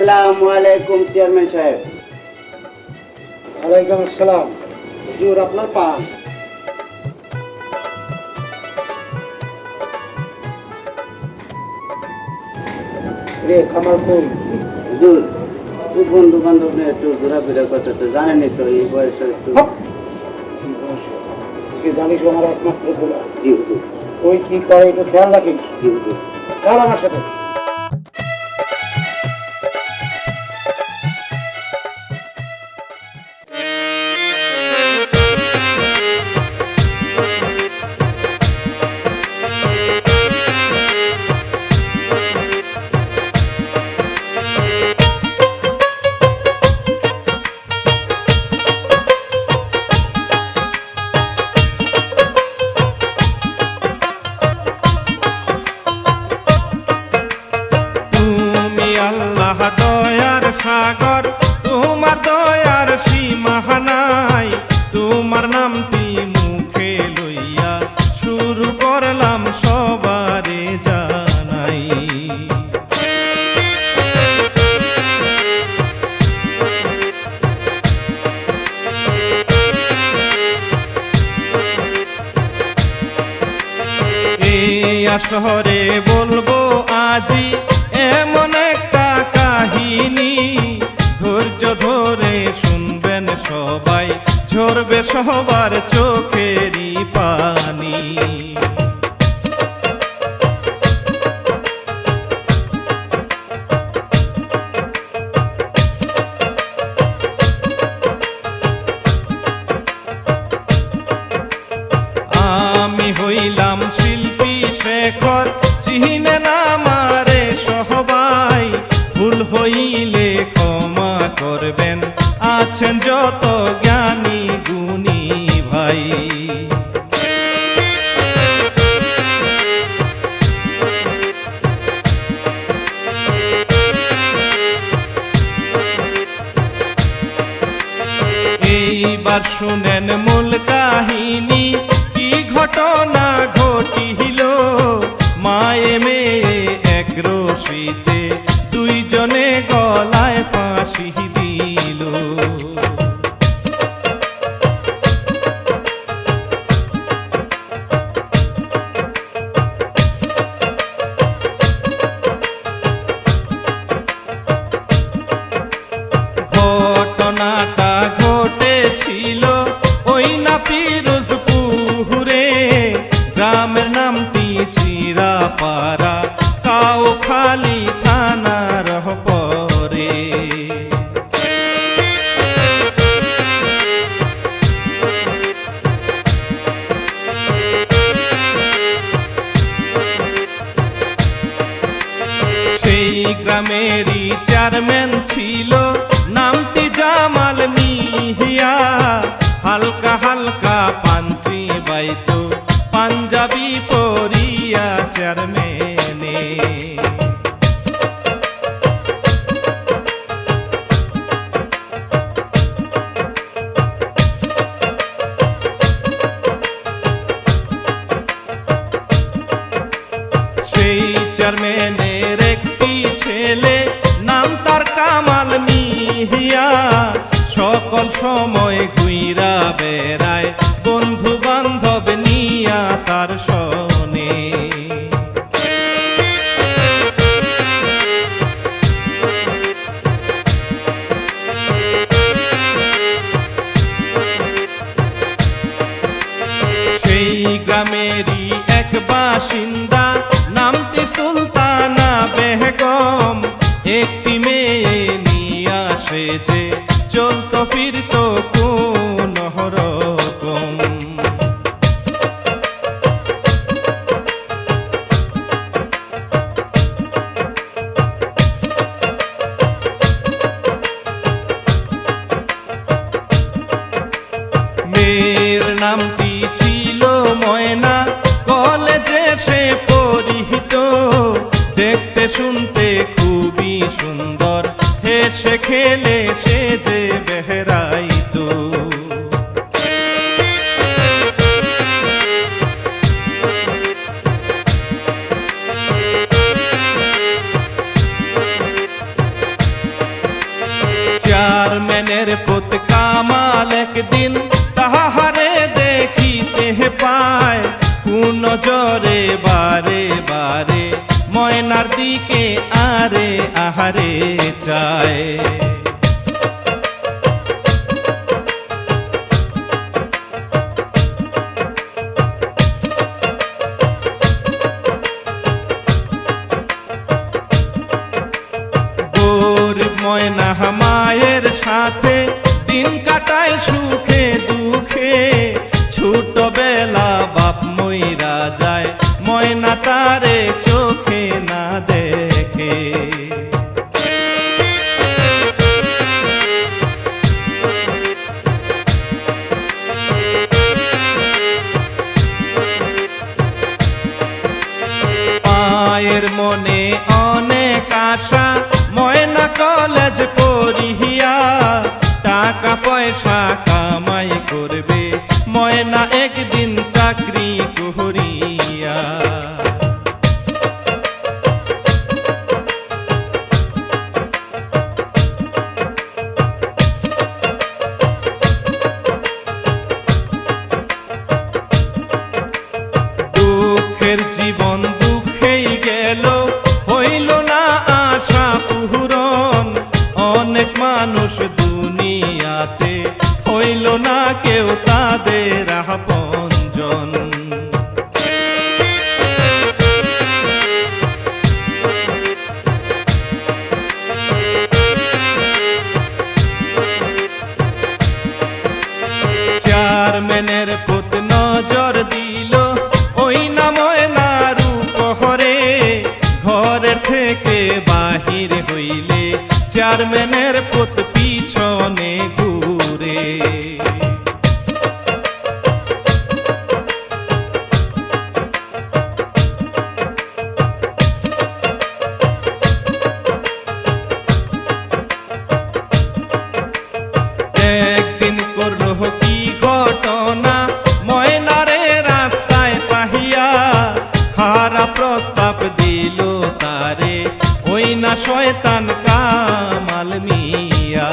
আসসালামু আলাইকুম চেয়ারম্যান সাহেব। ওয়ালাইকুম আসসালাম। হুজুর আপনার পান। রে কামাল কই? হুজুর, খুব বন্ধু বান্ধব নিয়ে একটু ঘোরাফেরা করতে, তো জানেনই তো এই বয়সে একটু। কি জানিস আমার একমাত্র গোলা। জি হুজুর। ওই কি করে একটু খেয়াল রাখিস। জি হুজুর। চল আমার সাথে। আল্লাহ দয়ার সাগর, তোমার দয়ার সীমা নাই। তোমার নামটি মুখে লইয়া শুরু করলাম সবারে জানাই। এই আসরে বলবো আজি এমন একটা কাহিনী, ধৈর্য ধরে শুনবেন সবাই, ঝরবে সবার চোখেরই পানি। আমি হইলাম শিল্পী শেখর, চিনে না আমারে সবাই, ভুল হইলে ক্ষমা করবেন, আছেন যত জ্ঞানী গুণী ভাই। এইবার শুনেন মূল কাহিনী, কি ঘটনা ঘটিল। মায়ে মেয়ে এক রশিতে দুইজনে গলায় ফাঁসি দিল। ঘটনাটা ঘটেছিল ওই না পিরোজপুরে, গ্রামের নামটি চিরাপাড়া, কাউখালী থানার পরে। সেই গ্রামেরই চেয়ারম্যান ছিল, নামটি জামাল মিহিয়া, হালকা হালকা পাঞ্চি বাইতো, পাঞ্জাবি পরিয়া চেয়ারম্যানে। সেই চেয়ারম্যানের একটি ছেলে, নাম তার কামাল মিহিয়া, সকল সময় ঘুইরা বেড়ায়, বন্ধু বান্ধব নিয়া তার শোনে। সেই গ্রামেরই এক বাসিন্দা, নামটি সুলতানা বেগম, একটি মেয়ে নিয়া সেজে চলতো ফিরতো কোন রকম। মেয়ের নামটি ছিল ময়না, কলেজে সে পরিহিত, দেখতে শুনতে খুবই সুন্দর, হেসে খেলে সে যে বেহরাইতো। চায়। গরিব ময়না মায়ের সাথে দিন কাটায় সুখে দুঃখে, ছোটবেলা বাপ মইরা যায় ময়না তারে চোখে না দেখে। মায়ের মনে অনেক আশা, ময়না কলেজ পড়িয়া টাকা পয়সা কামাই করবে, ময়না একদিন চাকরি করিয়া। দুঃখের জীবন দুঃখেই গেল, হইল না আশা পূরণ। অনেক মানুষ দুনিয়াতে, হইল না কেউ তাদের আপনজন। চেয়ারম্যানের পুত নজর দিল, ওই না ময়নার উপহরে। ঘরের থেকে বাহির হইলে চেয়ারম্যানের পুত পিছনে ঘুরে। একদিন করলো কি ঘটনা, ময়নারে রাস্তায় পাহিয়া খারাপ প্রস্তাব দিল তারে, ওই না শয়তান কামাল মিয়া।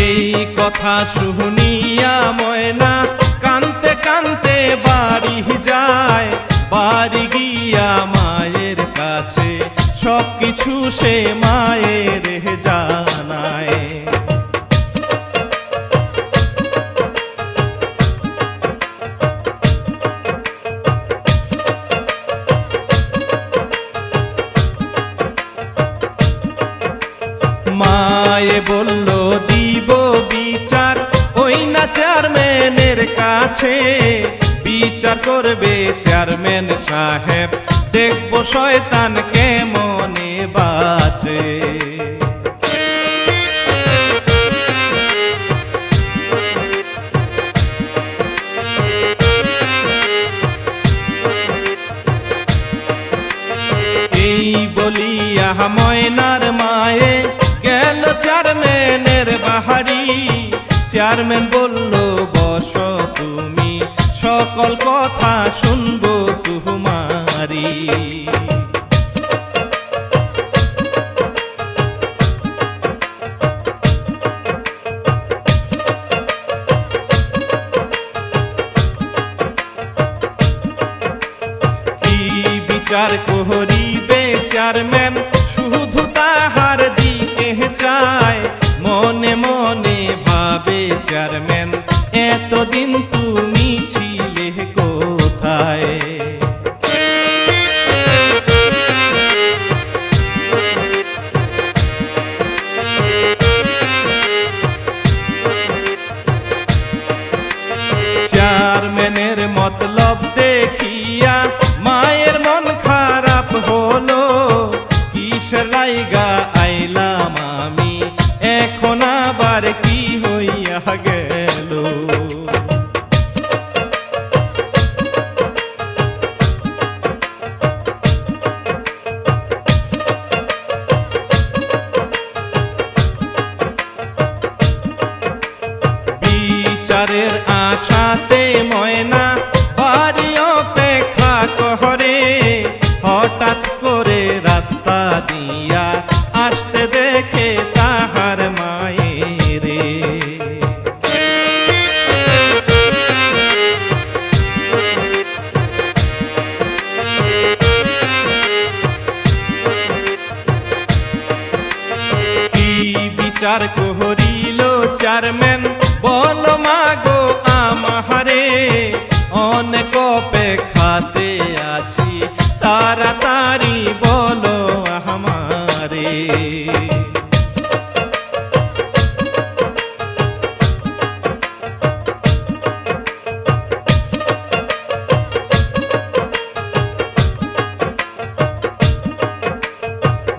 এই কথা শুনিয়া ময়না কানতে কানতে বাড়ি যায়। বাড়ি গিয়া মায়ের কাছে সবকিছু সে মায়ের জানায়। মায়ে বলল দিব বিচার, ওই না চেয়ারম্যানের কাছে। বিচার করবে চেয়ারম্যান সাহেব, দেখবো শয়তান কেমনে বাঁচে। এই বলিয়া ময়নার মায়ে গেল চেয়ারম্যানের বাহারি। চেয়ারম্যান বলল বসো তুমি, সকল কথা শুনবো তোমারি। কি বিচার করিবে চেয়ারম্যান, শুধু তাহার দিকে চায়। মনে মনে ভাবে চেয়ারম্যান, এতদিন তুমি ছিলে কোথায়। চেয়ারম্যানের মতলব দেখিয়া মায়ের মন খারাপ হলো। কিসের লাইগা আইলাম আমি, এখন আবার কি হইয়া গেল। বিচারের আশাতে ময়না বাড়ি অপেক্ষা করে। হঠাৎ করে রাস্তা দিয়া আসতে দেখে বিচার করিল চেয়ারম্যান, বলো মাগো আমারে অনেক অপেক্ষাতে আছি, তাড়াতাড়ি বলো আমারে।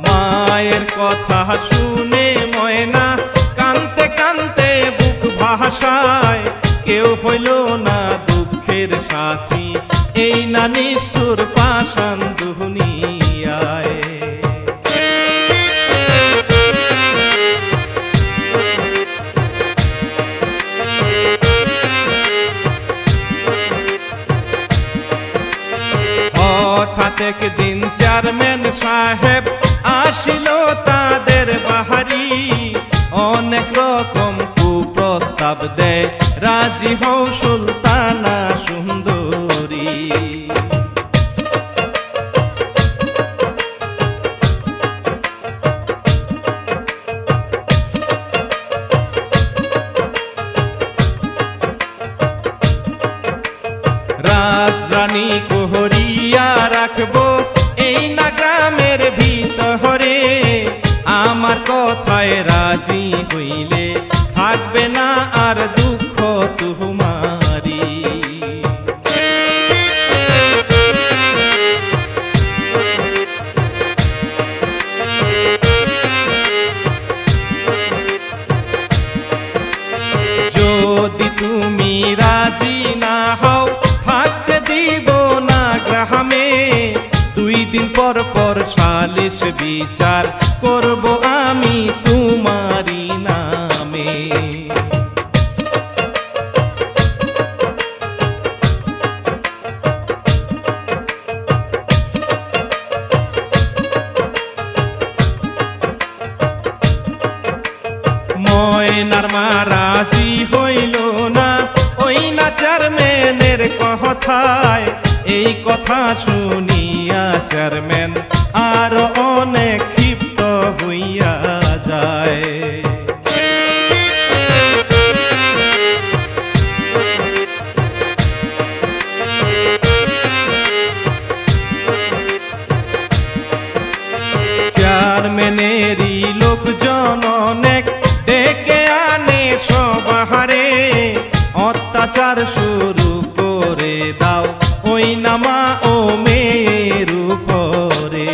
মায়ের কথা শুনে ময়না কানতে কানতে বুক ভাষায়, কেউ হইল না দুঃখের সাথী এই না নিষ্ঠুর পাষাণ দুনিয়ায়। হঠাৎ একদিন চেয়ারম্যান সাহেব আসিল তাদের বাহারি, অনেক রকম কুপ্রস্তাব দেয়, রাজি হও সুলতানা সুন্দরী। রাজরানী কহরিয়া রাখবো এই না গ্রামের ভিতরে, আমার কথায় রাজি হইলে থাকবে না আর দুঃখ তুমারি। যদি তুমি রাজি না হও থাকতে দিব না গ্রামে, 2 দিন পর পর সালিশ বিচার করব আমি তোমারি নামে। ময়নার মা রাজি হইল না ওই না চেয়ারম্যানের কথায়, এই কথা শুনিয়া চেয়ারম্যান আরো অনেক ক্ষিপ্ত হইয়া যায়। চেয়ারম্যানেরই লোকজন অনেক ডেকে আনে সবাহারে, অত্যাচার শুরু করে দাও ওই নামা ও মেয়ের উপরে।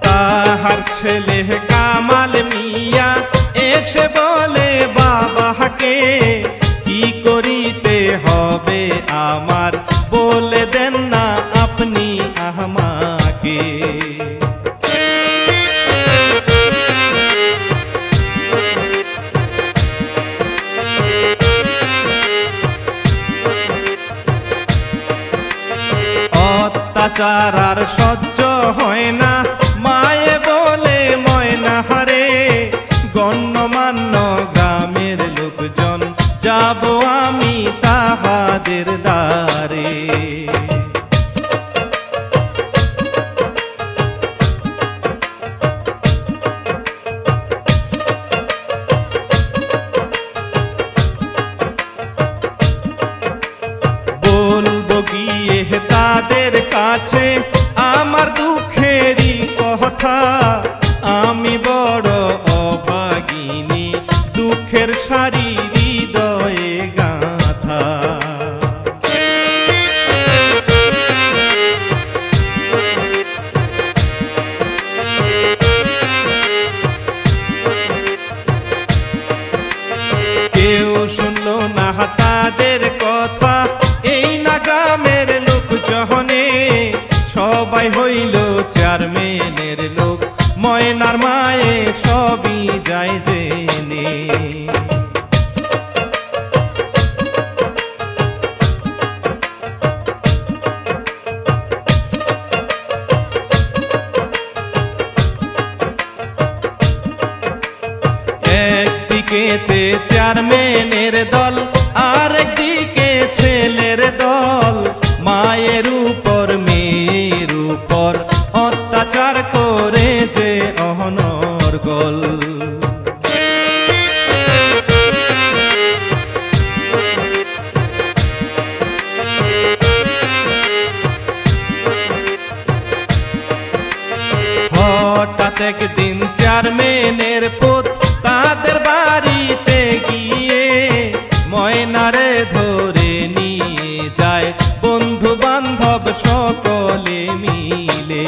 তাহার ছেলে কামাল মিয়া এসে বলে বাবাকে, কি করিতে হবে আমার বলে দেন না আপনি আমাকে। অত্যাচার আর সহ্য হয় না, মায়ে বলে ময়না হারে, গণ্যমান্য গ্রামের লোকজন যাব আমি তাহাদের দ্বারে। বলবো গিয়ে তাদের কাছে আমার দুঃখেরই কথা, আমি বড় অভাগিনী দুঃখের সারি হৃদয়ে গাথা। কেউ শুনলো না তাদের কথা, এই না গ্রামের লোক জহনে, সবাই হইল চেয়ারম্যানের লোক, ময়নার মায়ে সবই যায় জেনে। একদিকে দুনিয়াতে চেয়ারম্যানের দল, আর একদিকে ছেলের দল। মায়ের উপর মেয়ের উপর অত্যাচার করে যে অনর্গল। হঠাৎ একদিন চেয়ারম্যানের পুত তাদের বাড়িতে গিয়ে ময়নারে ধরে নিয়ে যায় বন্ধু বান্ধব সকলে মিলে।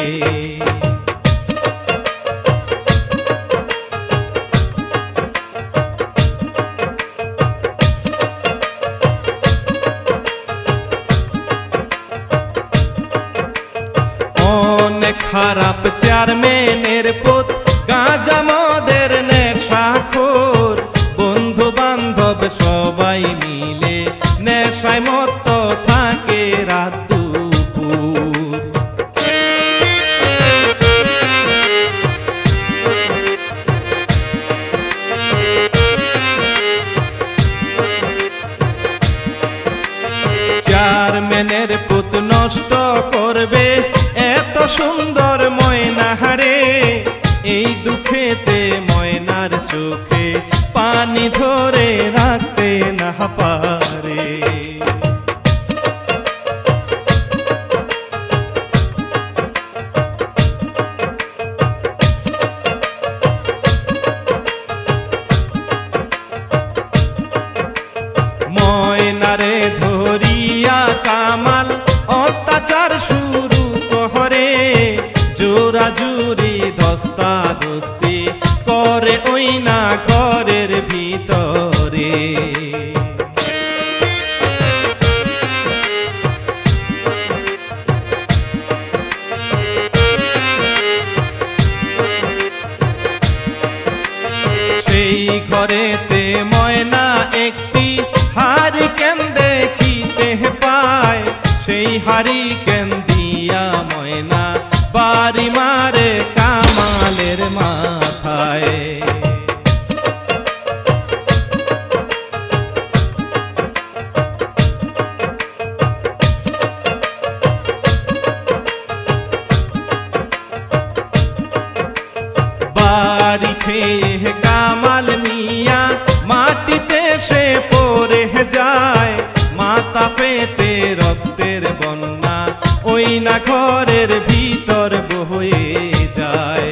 অনেক খারাপ চেয়ারম্যানের পুত, গাঁজা মদের নেশাখোর। বন্ধু বান্ধব সবাই মিলে নেশায় মত্ত থাকে রাত দুপুর। চেয়ারম্যানের পুত নষ্ট করবে এত সুন্দর ময়নাহারে। এই দুঃখেতে ময়নার চোখে পানি ধরে রাখতে না পারে। ময়নারে ধরিয়া কামাল অত্যাচার শুরু করে। জোরা জুরি ধস্তা ধস্তি করে ওই না ঘরের ভিতরে। সেই ঘরেতে ময়না একটি হারিকেন দেখিতে পায়। সেই হারিকেন দিয়া ময়না বাড়ি মারে কামালের মাথায়। বাড়ি খেয়ে কামাল মিয়া মাটিতে সে পড়ে যায়। মাথা পেটে রক্তের বন্যা ওই না ঘরের ভিতর বয়ে যায়।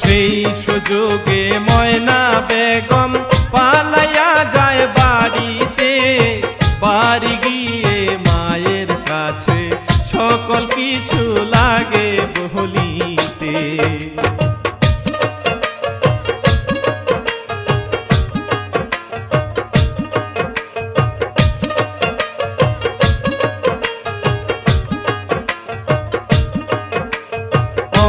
সেই সুযোগে ময়না বেগম পালাইয়া যায় বাড়িতে। বাড়ি গিয়ে মায়ের কাছে সকল কিছু লাগে বলিতে।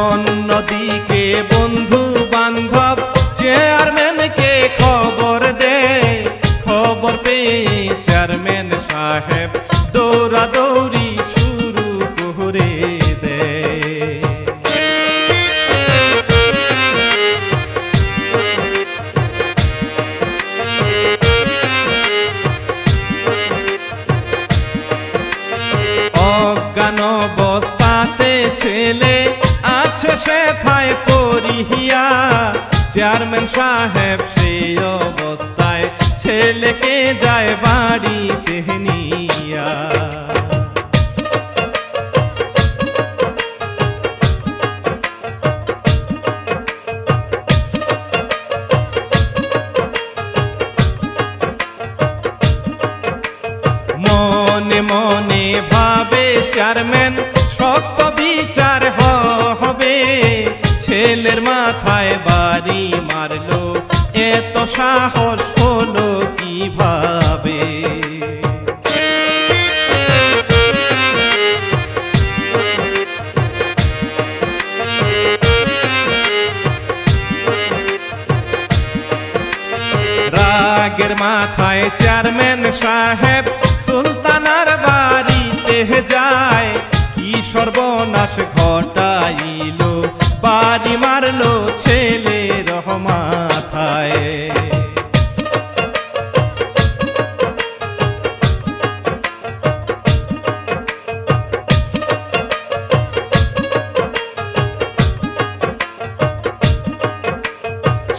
অন্যদিকে বন্ধু বান্ধব চেয়ারম্যানকে খবর দেয়। খবর পেয়ে চেয়ারম্যান সাহেব দৌড়াদৌড়ি শুরু করে দেয়। অজ্ঞান অবস্থাতে ছেলে আছে সেথায় পড়িয়া। চেয়ারম্যান সাহেব সেই অবস্থায় ছেলেকে যায় বাড়িতে নিয়া। মনে মনে ভাবে চেয়ারম্যান সত্য বিচার হবে। ছেলের মাথায় বাড়ি মারলো এত সাহস হলো কিভাবে। রাগের মাথায় চেয়ারম্যান সাহেব যায়, কি সর্বনাশ ঘটাইলো, বাড়ি মারলো ছেলের মাথায়।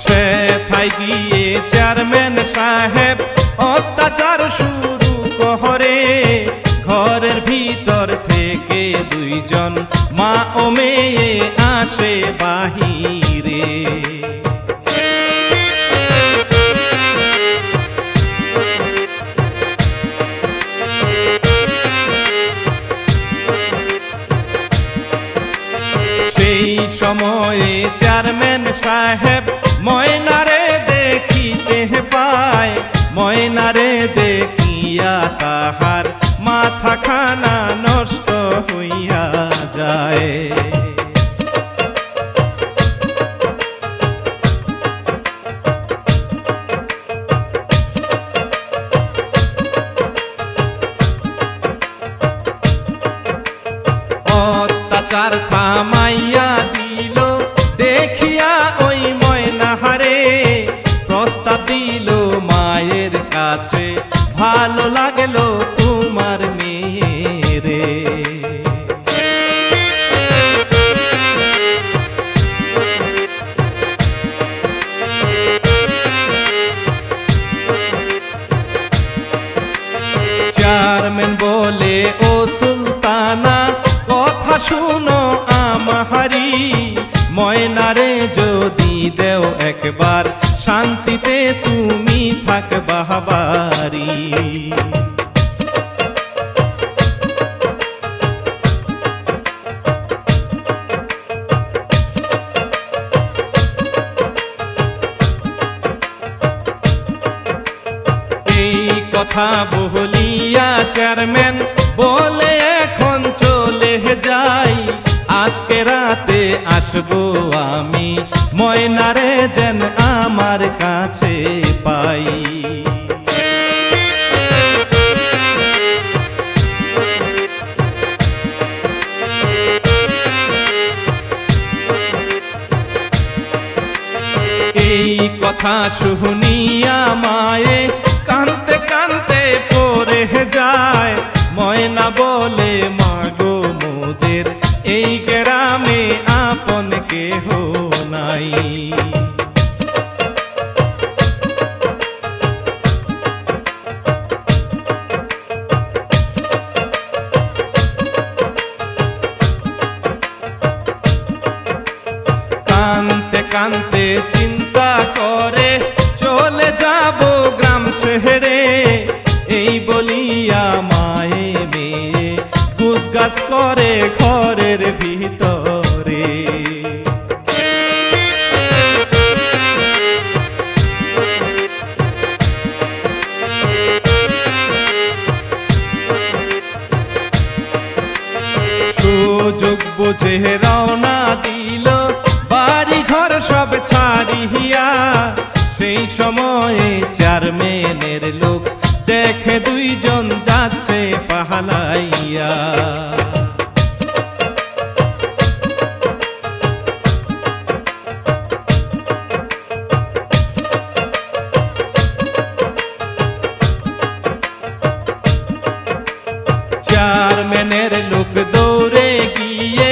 সেথায় গিয়ে চেয়ারম্যান সাহেব অত্যাচার শুরু করে, ঘরের ভিতর থেকে দুইজন মা ও মেয়ে আসে বাহিরে। সেই সময়ে চেয়ারম্যান সাহেব ময়নারে দেখিতে পায়, ময়নারে দেখিয়া তাহার মাথা খানা নষ্ট হইয়া যায়। অত্যাচার থামাইয়া দিল দেখিয়া ওই ময়নাহারে, প্রস্তাব দিল মায়ের কাছে, ভালো লাগলো তোমার মেয়েরে। চেয়ারম্যান বলে, ও সুলতানা কথা শুনো আমাহারি, ময়নারে যদি দেও একবার, শান্তিতে তুমি থাকবা বাড়ি। এই কথা বলিয়া চেয়ারম্যান বলে, এখন চলে যাই, আজকে রাতে আসবো আমি, ময়নারে যেন আমার কাছে পাই। এই কথা শুনিয়া মায়ে কাঁদতে কাঁদতে পড়ে যায়, ময়না বলে, মাগো মোদের এই গ্রামে আপন কেহ নাই। কানতে কানতে চিন্তা করে চলে যাব গ্রাম ছেড়ে, এই বলিয়া মায়ে মেয়ে গুছগাছ করে ঘরের ভিতরে। সুযোগ বুঝে রওনা দিল বাড়ি ঘর সব ছাড়িয়া, সেই সময়ে চেয়ারম্যানের লোক দেখে দুইজন যাচ্ছে পাহালাইয়া। চেয়ারম্যানের লোক দৌড়ে গিয়ে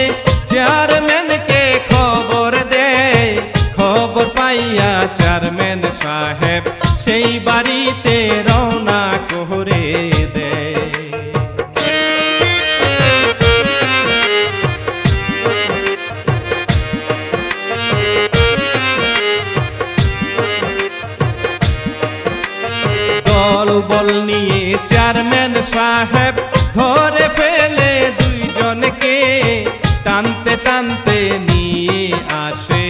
চেয়ারম্যানকে খবর দেয়, খবর পাইয়া চেয়ারম্যান সাহেব সেই বাড়িতে রওনা করে দেয়। দল বল নিয়ে চেয়ারম্যান সাহেব ধরে ফেলে দুইজনকে, টানতে টানতে নিয়ে আসে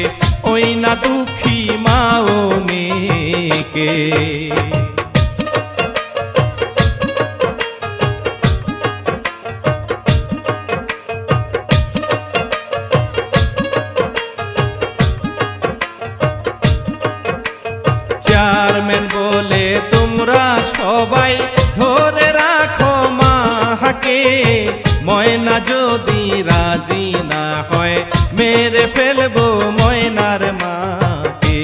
ওই না দুঃখী মা ও মেয়েকে। চেয়ারম্যান বলে, তোমরা সবাই ধরে রাখো মাকে, থাকে, ময়না যদি রাজি না হয় মেরে ফেলবো ময়নার মাকে।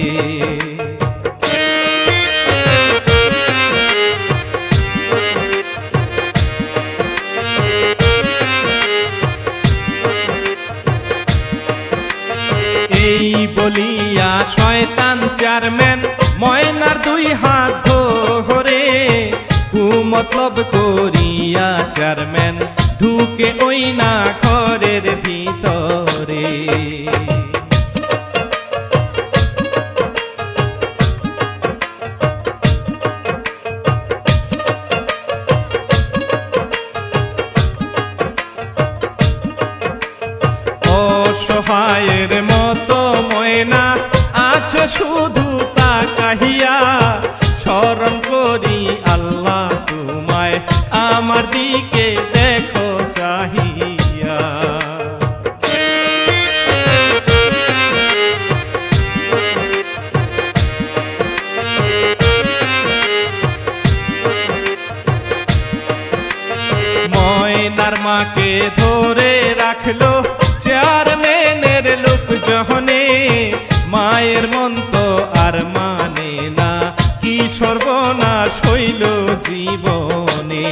এই বলিয়া শয়তান চেয়ারম্যান ময়নার দুই হাত ধরে কুমতলব করিয়া চেয়ারম্যান ঢুকে ওই না ঘরের ভিতরে। অসহায়ের মতো ময়না আছে শুধু তাকাহিয়া, স্মরণ করি আল্লাহ তোমায় আমার দিকে দেখো চাহিয়া। ময়নার মাকে ধরে রাখলো চেয়ারম্যানের লোকজনে, মায়ের মন তো আর মানে না, কি সর্বনাশ হইল জীবনে।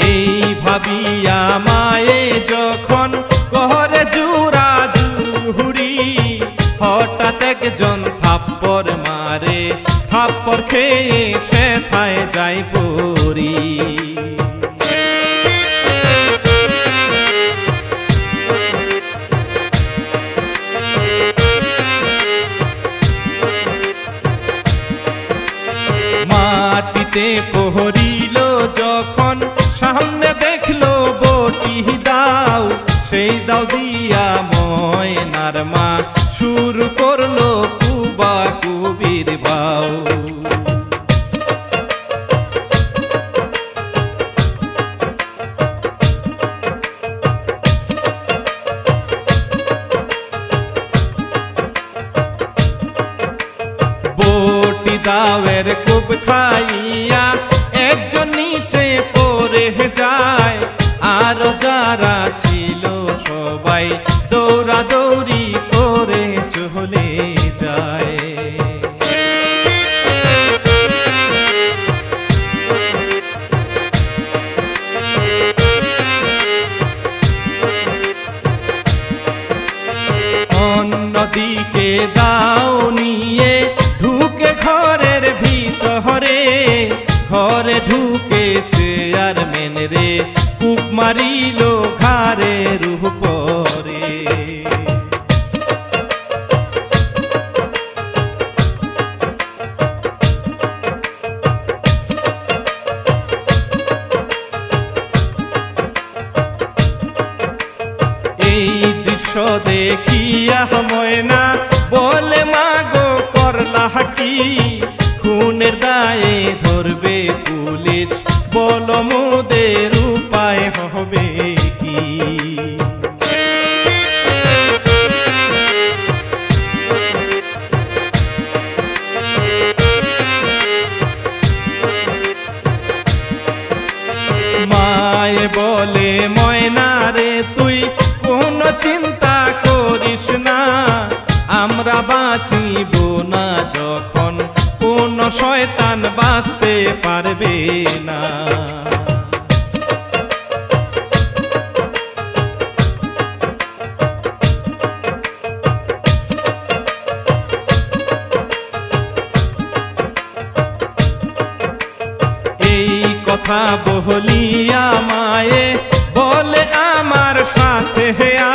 এই ভাবিয়া মায়ে যখন ঘরে জুরা জুহুরি, হঠাৎ একজন থাপ্পড় মারে, থাপ্পড় খেয়ে সেথায় যাই পড়ি। মাটিতে পহরিল যখন সামনে দেখলো বটি দাও, সেই দাও দিয়া ময়নার মা শুরু করলো কুবা কুবির বাউ। বটি দাওয়ের কুব খাইয়া একজন নিচে পড়ে যায়, আর যারা ছিল সবাই দৌড়া দৌড়ি করে চলে যায়। অন্যদিকে দাও নিয়ে ঢুকে ঘরের ভিতরে, ঘরে ঢুকে চেয়ারম্যান রে কূপ মারিল ঘাড়ের উপরে। এই দৃশ্য দেখিয়া ময়না বলে মাগো করলা কি, খুনের দায়ে ধরবে পুলিশ, বলো মোদের উপায় হবে কি। মায়ে বলে ময়না রে তুই কোনো চিন্তা করিস না, আমরা বাঁচিব না যখন কোন শয়তান বাঁচতে পারবে না। এই কথা বলিয়া মায়ে বলে আমার সাথে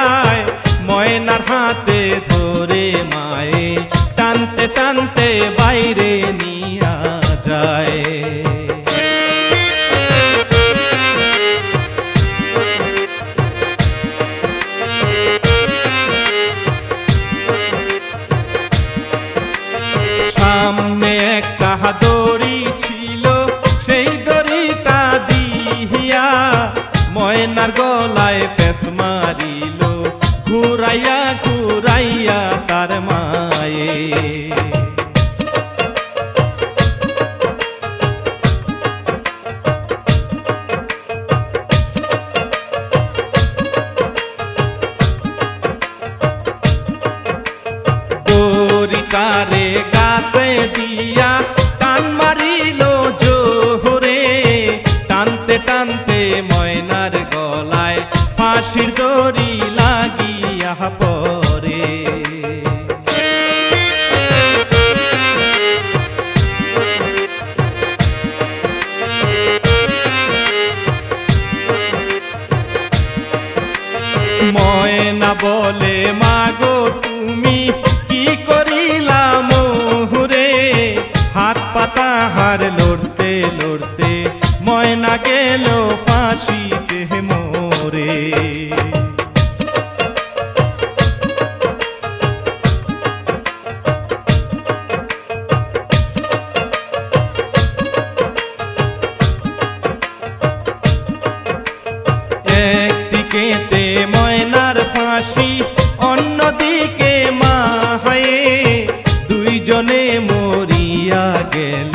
আয়, ময়নার হাতে ধরে মায়ে টানতে টানতে বাইরে নিয়া যায়। সামনে একটা দড়ি ছিল, সেই দড়িটা দিয়া ময়নার গলায় পেঁচ বলে মাগো তুমি কি করিলা মোহরে, হাত পাতা হার লড়তে লড়তে ময়না গেল ফাঁসিতে মোরে। একদিকেতে ময়নার ফাঁসি, অন্যদিকে মা হয়ে দুইজনে মরিয়া গেল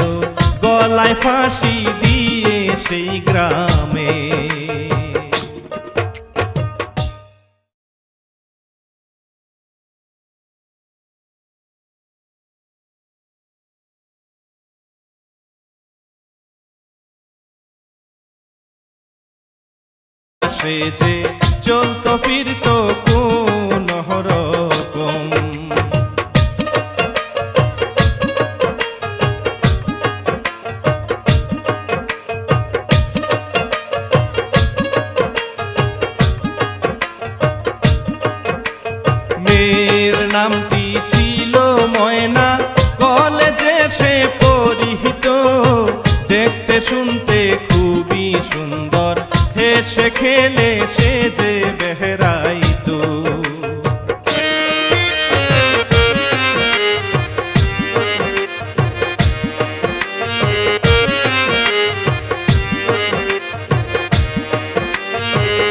গলায় ফাঁসি দিয়ে সেই গ্রামে। সে যে চলতো ফিরতো কোন রকম, মেয়ের নামটি ছিল ময়না, কলেজে সে পরিহিত, দেখতে শুনতে খুবই সুন্দর, হেসে খেলে সে যে বেহরাইতো।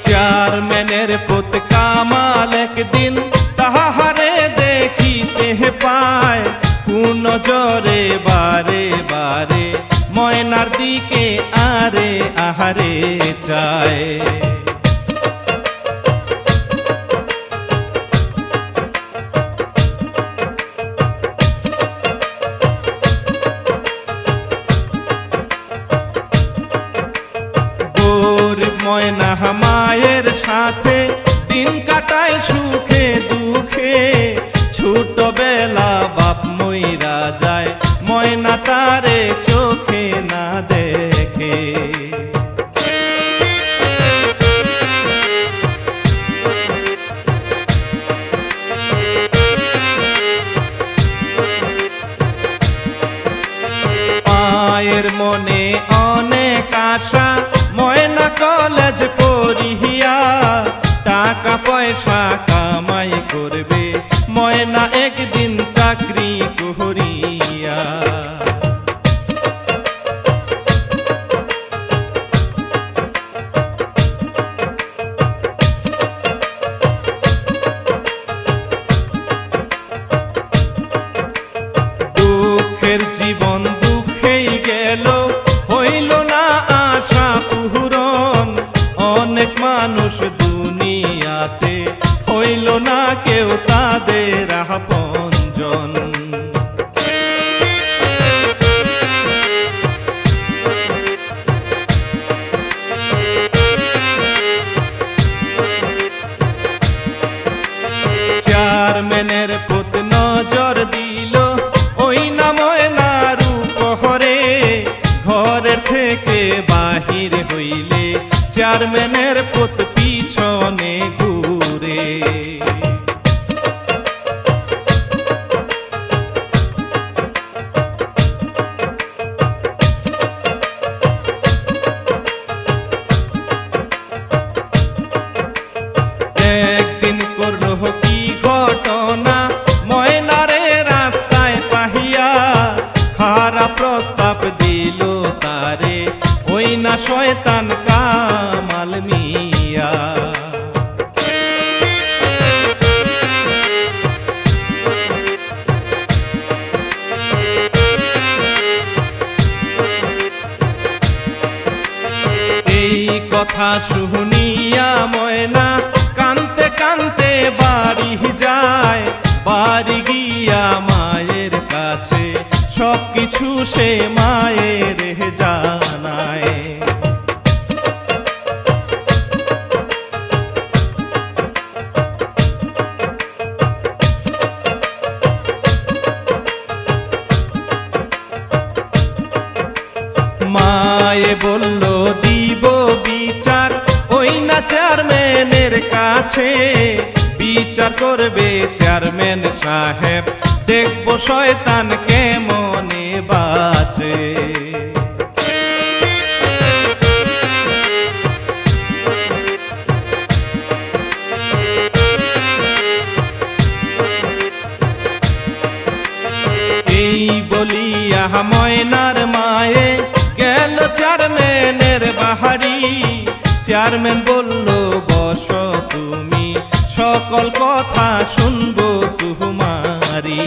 চেয়ারম্যানের পুত কামাল একদিন তাহারে দেখিতে পায়, কোন জরে বারে বারে ময়নার দিকে আরে আহারে চায়। গরিব ময়না মায়ের সাথে দিন কাটায় সুখে দুঃখে, ছোটবেলা বাপ মইরা যায় ময়না তারে চোখে না দেখে। মায়ের মনে অনেক আশা, ময়না কলেজ পড়িয়া টাকা পয়সা কামাই করবে, ময়না একদিন চাকরি করিয়া। দুঃখের জীবন দুঃখেই গেল, হইল না আশা পূরণ, অনেক মানুষ দুনিয়াতে হইল না কেউ তাদের আপনজন। চেয়ারম্যানের পুত নজর দিল, ওই না ময়নার উপহরে, ঘরের থেকে বাহির হইলে চেয়ারম্যানের পুত পিছনে ঘুরে। একদিন করল কি ঘটনা, ময়নারে রাস্তায় পাহিয়া খারাপ প্রস্তাব দিল তারে ওই না শয়তান কামাল মিয়া। এই কথা শুনিয়া ময়না কানতে কানতে বাড়ি যায়, বাড়ি গিয়া মায়ের কাছে সবকিছু সে মায়ের জানায়। মায়ে বলল দিব বিচার ওই না চেয়ারম্যানের কাছে, বিচার করবে চেয়ারম্যান সাহেব, দেখবো শয়তান কেমনে বাঁচে। এই বলিয়া ময়নার মায়ে গেল চেয়ারম্যানের বাহারি। চেয়ারম্যান বলল বসো তুমি, সকল কথা শুনবো তোমারি।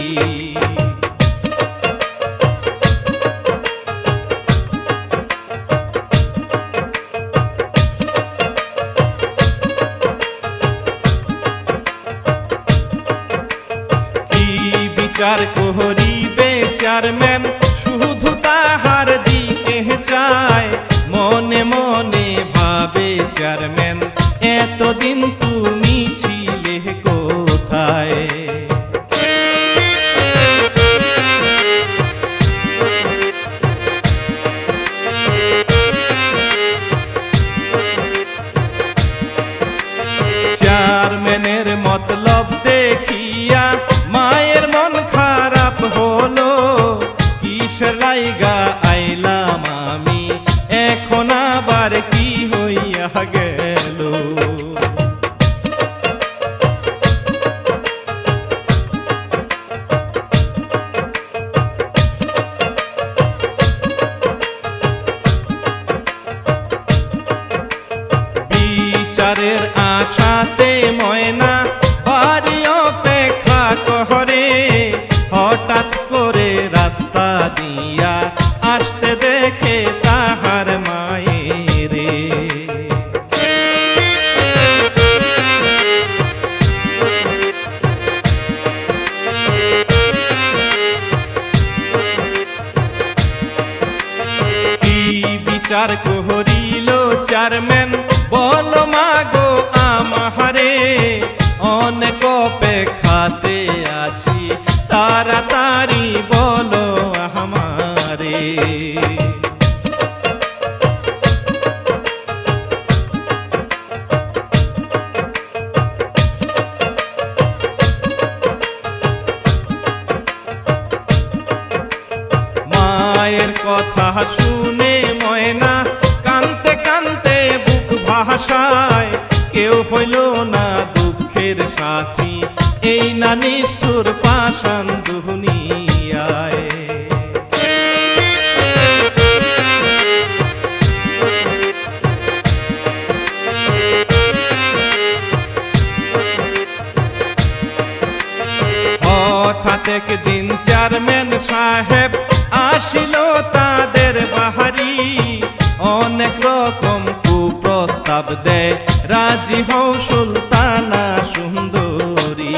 কি বিচার করিবে চেয়ারম্যান, শুধু তাহার দিকে চায়। মনে মনে ভাবে চেয়ারম্যান, এতদিন তুমি ছিলে কোথায়? চেয়ারম্যানের মতলব দেখিয়া মায়ের মন খারাপ হলো। কিসের লাইগা আইলাম আমি, এখন আবার কি হইয়া গেল? বিচারের আশাতে ময়না বাড়ি অপেক্ষা করে। হঠাৎ করে রাস্তা দিয়া আসতে দেখে তাহার মায়েরে। কি বিচার করিল চেয়ারম্যান, বল মাগো আমারে। অনেক অপেক্ষাতে আছি, তাড়াতাড়ি বলো আমারে। মায়ের কথা শুনে ময়না কানতে কানতে বুক ভাষায়। কেউ হইল না দুঃখের সাথী, এই না নিষ্ঠুর পাষাণ দুনিয়ায়। হঠাৎ একদিন চেয়ারম্যান সাহেব আসিল তাদের বাহারি। অনেক রকম কুপ্রস্তাব দেয়, রাজি হও সুলতানা সুন্দরী।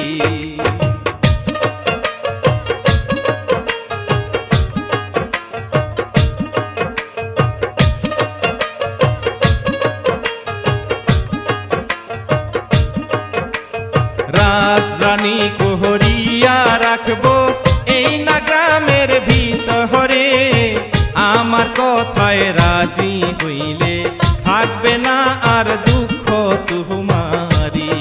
রাজরানী কহরিয়া রাখবো এই না গ্রামের ভিতরে। আমার কথায় রাজি হইলে থাকবে না আর দুঃখ তোমারি।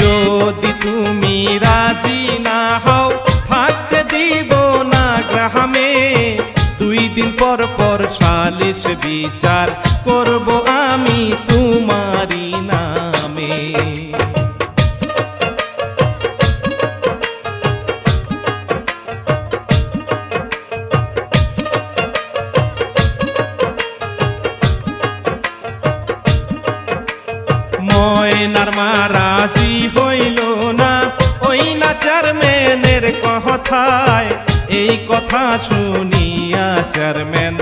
যদি তুমি রাজি না হও, থাকতে দিব না গ্রামে। 2 দিন পর পর সালিশ বিচার করব আমি তোমারি নামে। ময়নার মা রাজি হইল না, ওই না চেয়ারম্যানের কথায়। এই কথা শুনিয়া চেয়ারম্যান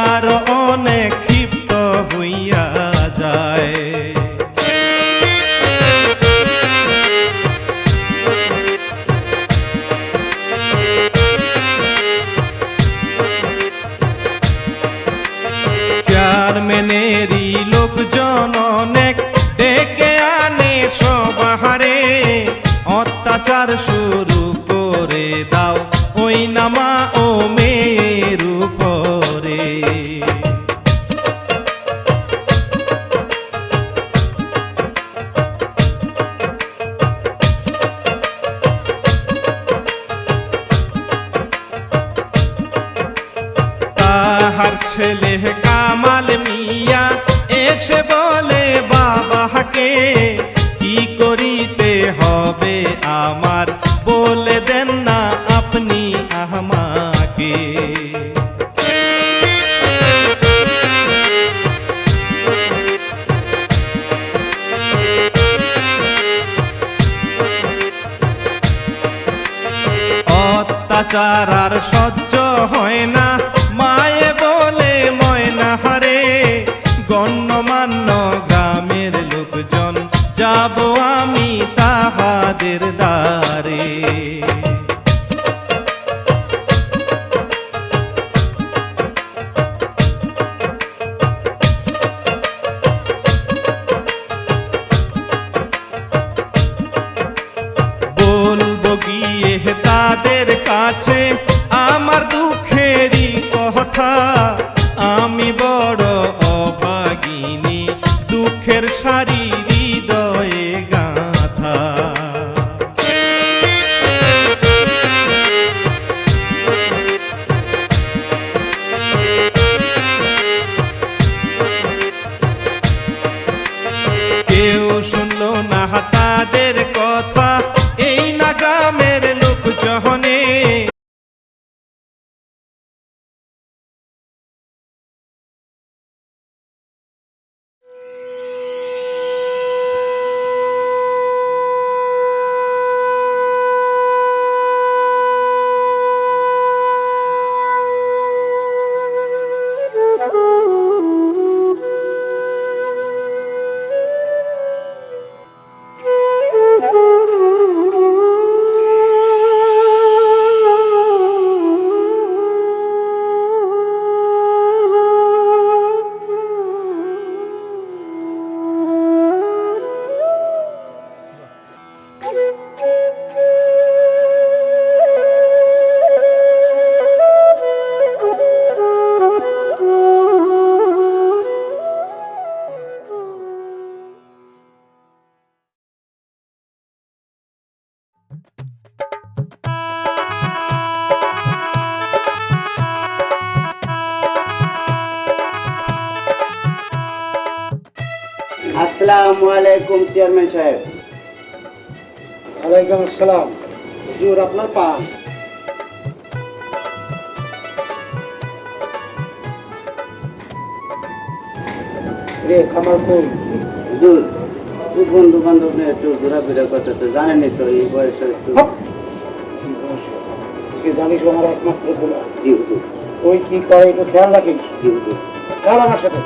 আরো অনেক ক্ষিপ্ত হইয়া যায়। চেয়ারম্যানেরই লোকজন অনেক ডেকে আনে সবাহারে। অত্যাচার শুরু করে দাও বলে বাবাকে কি করিতে হবে আমার, বলে দেন না আপনি আমাকে। অত্যাচার আর সহ্য হয় না, মায়ে বলে ময়না হারে, গণ্যমান্য গ্রামের লোকজন যাব আমি তাহাদের দ্বারে। বলবো গিয়ে তাদের কাছে আমার দুঃখেরই কথা, আমি বড় অভাগিনী, দুঃখের সারি হৃদয়ে গাথা। কেউ শুনলো না তাদের কথা, এই না গ্রামের লোক জহনে। আসসালামু আলাইকুম চেয়ারম্যান সাহেব। ওয়ালাইকুম আসসালাম। হুজুর আপনার পা। রে খামার কই? হুজুর, বন্ধু বান্ধব নিয়ে একটু ঘোরাফেরা করতে, তো জানেনই তো এই বয়সে একটু। কি জানিস আমার একমাত্র গোলা? জি হুজুর। ওই কি করে একটু খেয়াল রাখিস। জি হুজুর। চল আমার সাথে।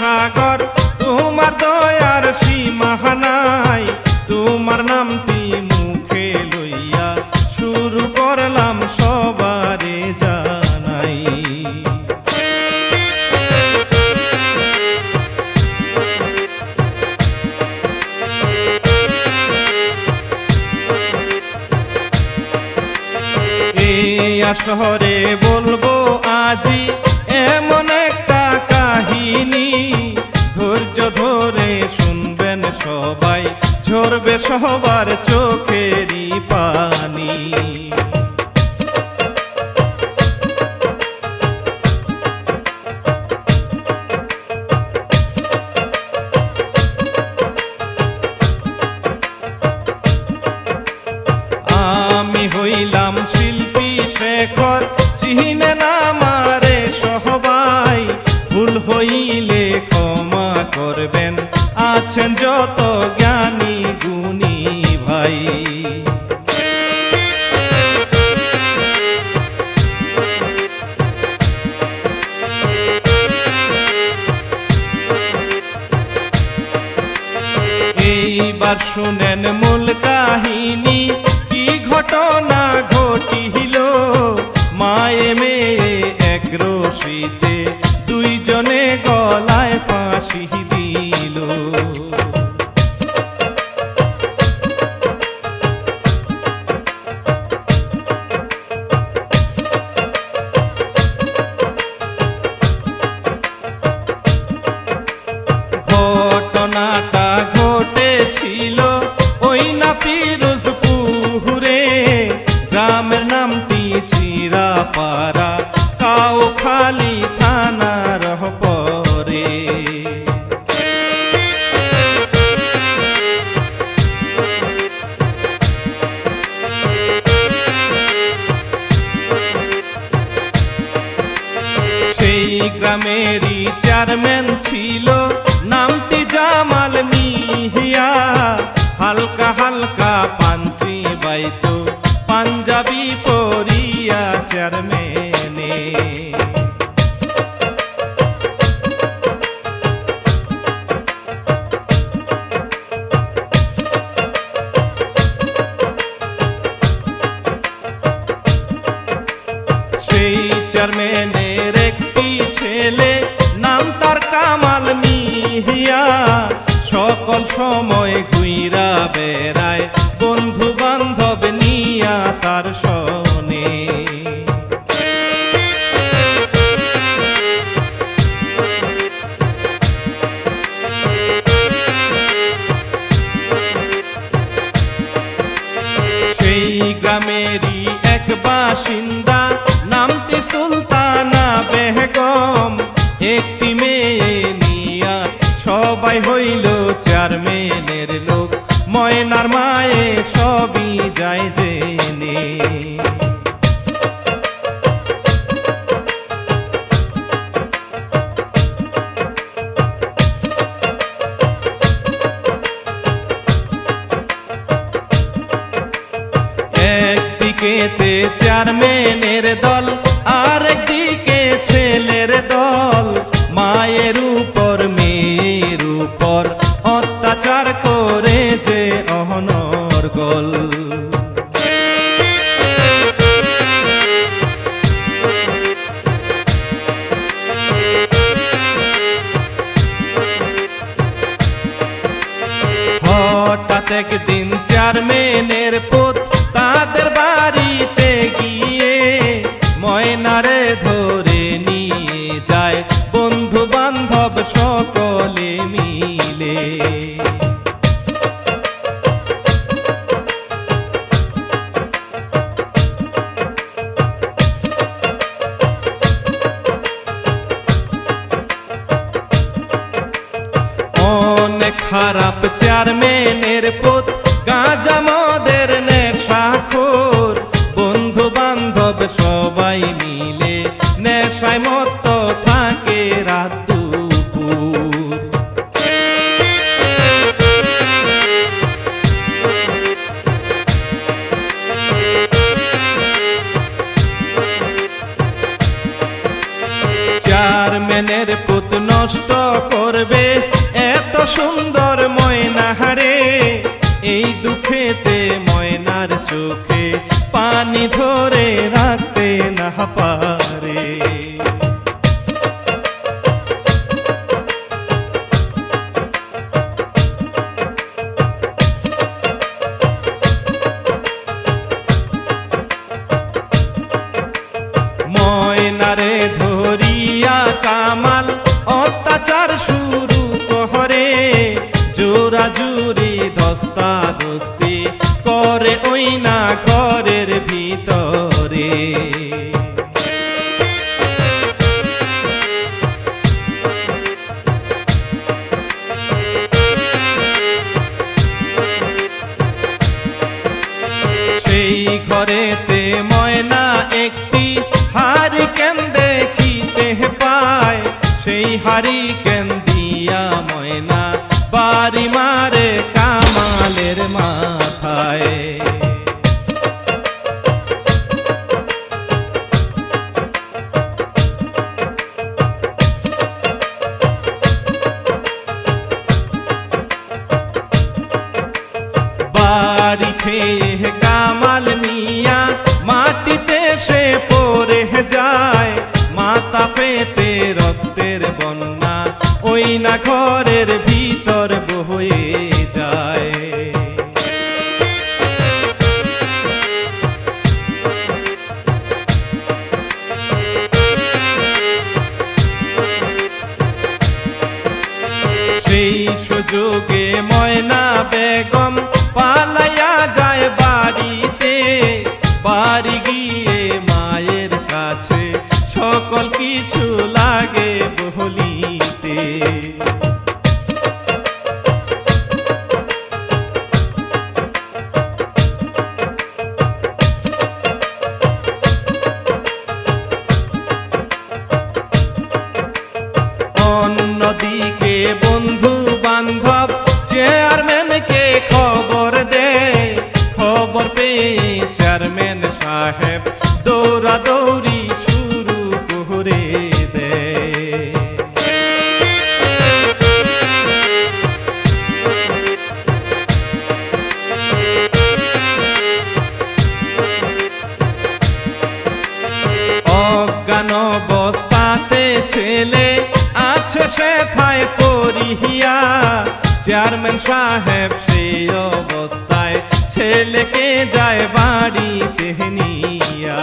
সাগর, তোমার দয়ার সীমা নাই, তোমার নামটি মুখে লইয়া শুরু করলাম সবারে জানাই। এই আসরে বলবো আজি এমন একটা কাহিনী, ধৈর্য ধরে শুনবেন সবাই, ঝরবে সবার চোখেরই পানি। আমি হইলাম শিল্পী শেখর, চিনে না মারে সবাই, ভুল হইলে ক্ষমা করবেন, আছেন যত জ্ঞানী গুণী ভাই। এইবার শুনেন মূল কাহিনী, কি ঘটনা ঘটিল, মায়ে মেয়ে এক রশিতে দুইজনে ফাঁসি দিল। ঘটনাটা ঘটেছিল ওই না পিরোজপুরে, গ্রামের নামটি চিরাপাড়া, কাউখালী থানার পরে। সেই গ্রামেরই চেয়ারম্যান ছিল নামটি জামাল মিয়া, হালকা হালকা পাঞ্চি বাইতো পাঞ্জাবি পরিয়া চেয়ারম্যানে। সেই চেয়ারম্যানের একটি ছেলে নাম তার কামাল মিয়া, সকল সময় ঘুইরা বেড়ায় বন্ধু বান্ধব নিয়া তার শোনে। সেই গ্রামেরই এক বাসিন্দা নামটি সুলতানা বেগম, একটি মেয়ে নিয়া সবাই হইল চেয়ারম্যানের লোক, ময়নার মায়ে সবই যায় জেনে। একদিকেতে চেয়ারম্যানের দল, আর একদিকে ছেলের দল, মায়ের উপর মেয়ের উপর অত্যাচার করে যে অনর্গল। হঠাৎ একদিন চেয়ারম্যানের পুত তাদের বাড়িতে গিয়ে ময়নারে ধরে নিয়ে যায় বন্ধু বান্ধব সকলে মিলে। অনেক খারাপ চেয়ারম্যানের পুত, গাঁজা মদের নেশাখোর, বন্ধু বান্ধব সবাই মিলে নেশায় মত্ত থাকে রাত দুপুর। চেয়ারম্যানের পুত নষ্ট করবে এত সুন্দর ময়নাহারে, এই দুঃখেতে ময়নার চোখে পানি ধরে রাখতে না পারে। ময়নারে ধরিয়া কামাল অত্যাচার শুরু করে, জোরা জুরি দস্তা দস্তি করে ওই না ঘরের ভিতরে। সেই ঘরেতে ময়না একটি হারিকেন দেখিতে পায়, সেই হারিকেন দিয়া ময়না বাড়ি মারে কামালের মাথায়। বাড়ি খেয়ে কামাল মিয়া মাটিতে সে পড়ে যায়, মাথা পেতে রক্তের বন্যা ওই না ঘরের ভিতর বয়ে যায়। সেই সুযোগে ময়না বেগম পালাইয়া যায় বাড়িতে, বাড়ি গিয়ে মায়ের কাছে সকল কিছু লাগে বলিতে। অন্যদিকে বন্ধু বান্ধব চেয়ারম্যানকে খবর দেয়, খবর পেয়ে চেয়ারম্যান সাহেব দৌড়াদৌড়ি শুরু করে দেয়। অজ্ঞান অবস্থাতে ছেলে আছে সেথায় পড়িয়া, চেয়ারম্যান সাহেব সেই অবস্থায় ছেলেকে যায় বাড়িতে নিয়া।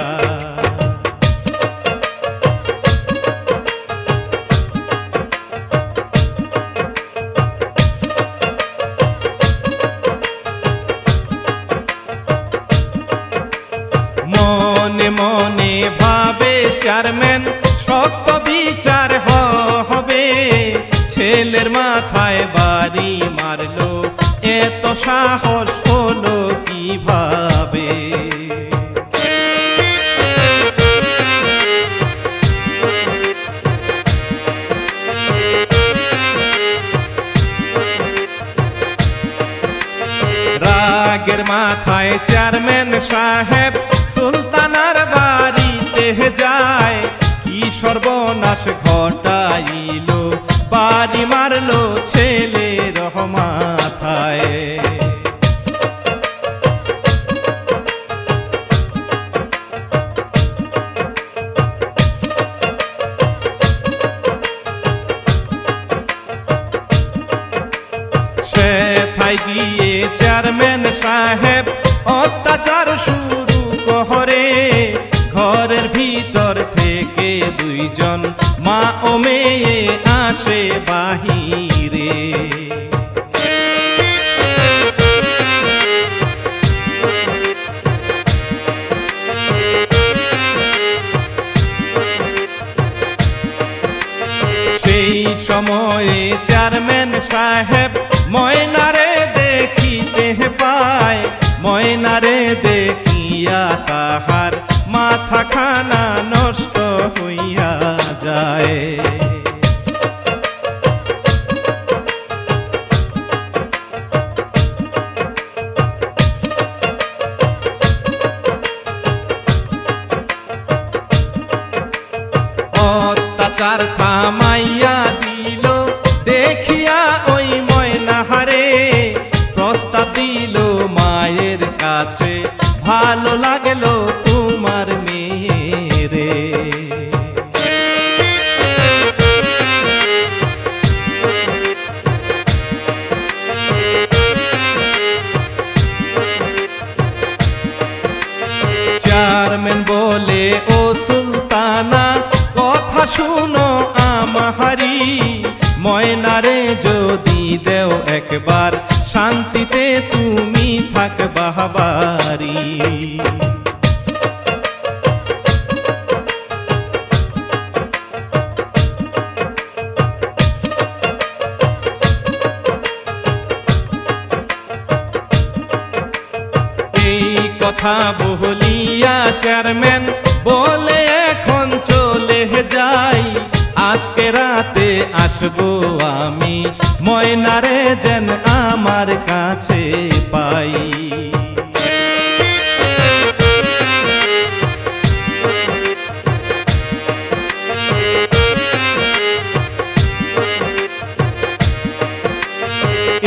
মনে মনে ভাবে চেয়ারম্যান সত্য বিচার হবে, ছেলের মাথায় বাড়ি মারলো এত সাহস হলো কিভাবে। রাগের মাথায় চেয়ারম্যান সাহেব সুলতানার বাড়িতে যায়, কি সর্বনাশ ঘটাইল বাড়ি মারলো ছেলের মাথায়। সেথায় গিয়ে চেয়ারম্যান সাহেব অত্যাচার শুরু করে, ঘরের ভিতর থেকে দুইজন মা ও মেয়ে আসে বাহিরে। সেই সময়ে চেয়ারম্যান সাহেব ময়নারে দেখিতে পায়, ময়নারে দেখিয়া তাহার মাথা খানা নষ্ট হইয়া যায়। অত্যাচার থামাইয়া দিল দেখিয়া ওই ময়নাহারে, প্রস্তাব দিল মায়ের কাছে ভালো লাগলো তোমার মেয়েরে। চেয়ারম্যান বলে ও সুলতানা কথা শুনো আমাহারি, ময়নারে যদি দেও একবার শান্তিতে তুমি থাকবা বাড়ি। এই কথা বলিয়া চেয়ারম্যান বলে এখন চলে যাই, আজকে রাতে আসবো আমি ময়নারে যেন আমার কাছে পাই।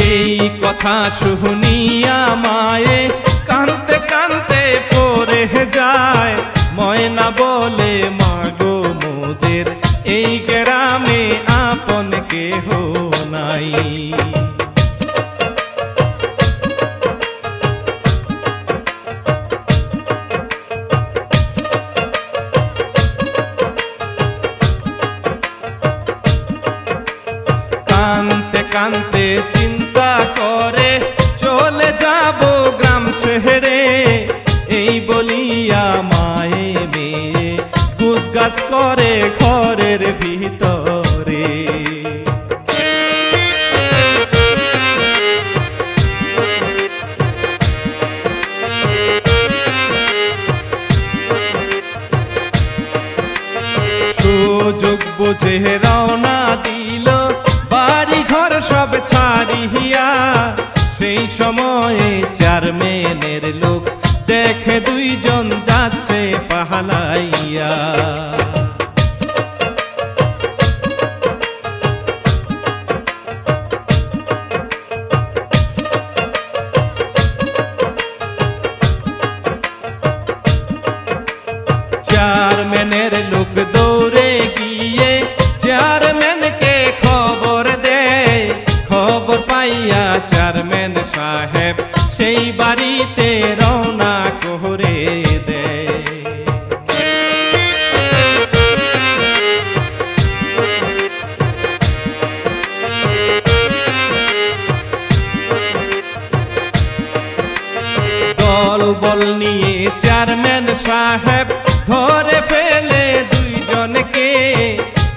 এই কথা শুনিয়া মায়ে কানতে কানতে পড়ে যায়, ময়না বলে মাগো মোদের এই গ্রামে আপন কেহ কানতে কানতে চিন্তা করে চলে যাব গ্রাম ছেড়ে, এই বলিয়া মায়ে মেয়ে গুছগাছ করে ঘরের ভিতরে। সুযোগ বুঝে রওনা দিল বাড়ি ঘর সব ছাড়িয়া, সেই সময়ে চেয়ারম্যানের লোক দেখে দুইজন যাচ্ছে পাহালাইয়া। চেয়ারম্যানের লোক দৌড়ে গিয়ে চেয়ারম্যানকে খবর দেয়, খবর পাইয়া চেয়ারম্যান সাহেব সেই বাড়িতে রওনা করে দেয়। দল বল নিয়ে চেয়ারম্যান সাহেব ধরে ফেলে দুইজনকে,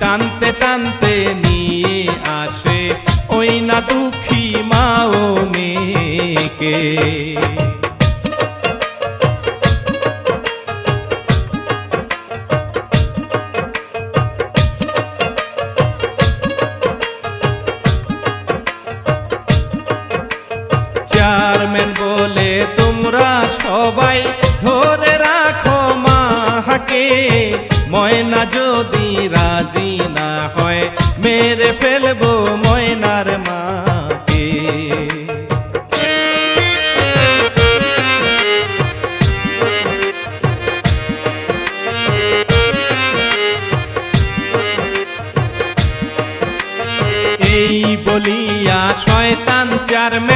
টানতে টানতে নিয়ে আসে ওই না দুঃখী মা ও মেয়েকে। চেয়ারম্যান বলে তোমরা সবাই ধরে রাখো মাকে, ময়না যদি রাজি না হয় মেরে ফেলবো ময়নার মাকে। এই বলিয়া শয়তান চেয়ারম্যান